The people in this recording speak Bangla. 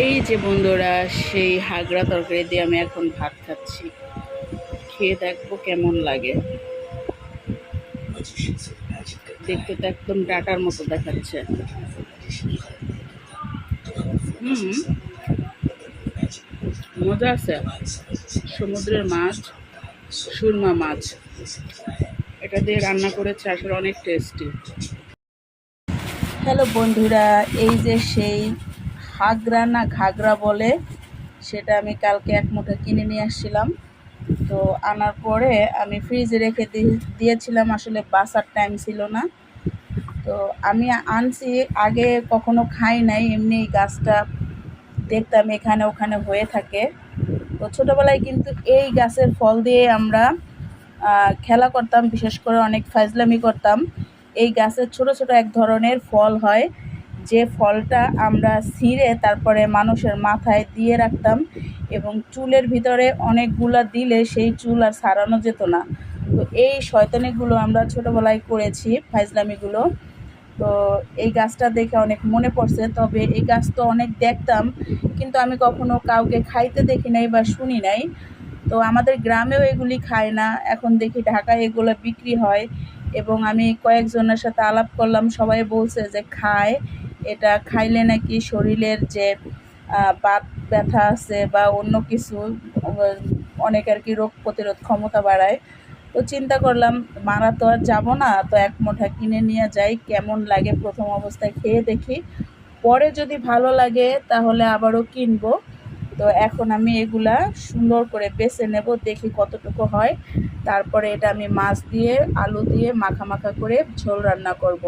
এই যে বন্ধুরা, সেই হাগরা তরকারি দিয়ে আমি এখন ভাত খাচ্ছি। খেয়ে দেখবো কেমন লাগে। দেখতে তো একদম ডাটার মতো দেখাচ্ছে। হুম, মজা আছে। সমুদ্রের মাছ, সুরমা মাছ, এটা দিয়ে রান্না করেছে, আসলে অনেক টেস্টি। হ্যালো বন্ধুরা, এই যে সেই হাগরা না ঘাগরা বলে, সেটা আমি কালকে এক মুঠো কিনে নিয়ে আসছিলাম। তো আনার পরে আমি ফ্রিজে রেখে দিয়েছিলাম, আসলে বাসার টাইম ছিল না। তো আমি আনছি, আগে কখনো খাই নাই, এমনি গাছটা দেখতাম এখানে ওখানে হয়ে থাকে। তো ছোটোবেলায় কিন্তু এই গাছের ফল দিয়ে আমরা খেলা করতাম, বিশেষ করে অনেক ফাজলামি করতাম। এই গাছের ছোট ছোট এক ধরনের ফল হয়, যে ফলটা আমরা ছিঁড়ে তারপরে মানুষের মাথায় দিয়ে রাখতাম, এবং চুলের ভিতরে অনেকগুলা দিলে সেই চুল আর ছাড়ানো যেত না। তো এই শয়তানিগুলো আমরা ছোটোবেলায় করেছি, ফাজলামিগুলো। তো এই গাছটা দেখে অনেক মনে পড়ছে। তবে এই গাছ তো অনেক দেখতাম, কিন্তু আমি কখনো কাউকে খাইতে দেখি নাই বা শুনি নাই। তো আমাদের গ্রামেও এগুলি খায় না, এখন দেখি ঢাকায় এগুলো বিক্রি হয়। এবং আমি কয়েকজনের সাথে আলাপ করলাম, সবাই বলছে যে খায়, এটা খাইলে নাকি শরীরের যে বাত ব্যথা আছে বা অন্য কিছু অনেক আর কি রোগ প্রতিরোধ ক্ষমতা বাড়ায়। তো চিন্তা করলাম, মারা তো আর যাবো না, তো এক মুঠা কিনে নিয়ে যাই, কেমন লাগে প্রথম অবস্থায় খেয়ে দেখি, পরে যদি ভালো লাগে তাহলে আবারও কিনবো। তো এখন আমি এগুলা সুন্দর করে বেছে নেব, দেখি কতটুকু হয়। তারপরে এটা আমি মাছ দিয়ে আলু দিয়ে মাখা মাখা করে ঝোল রান্না করব।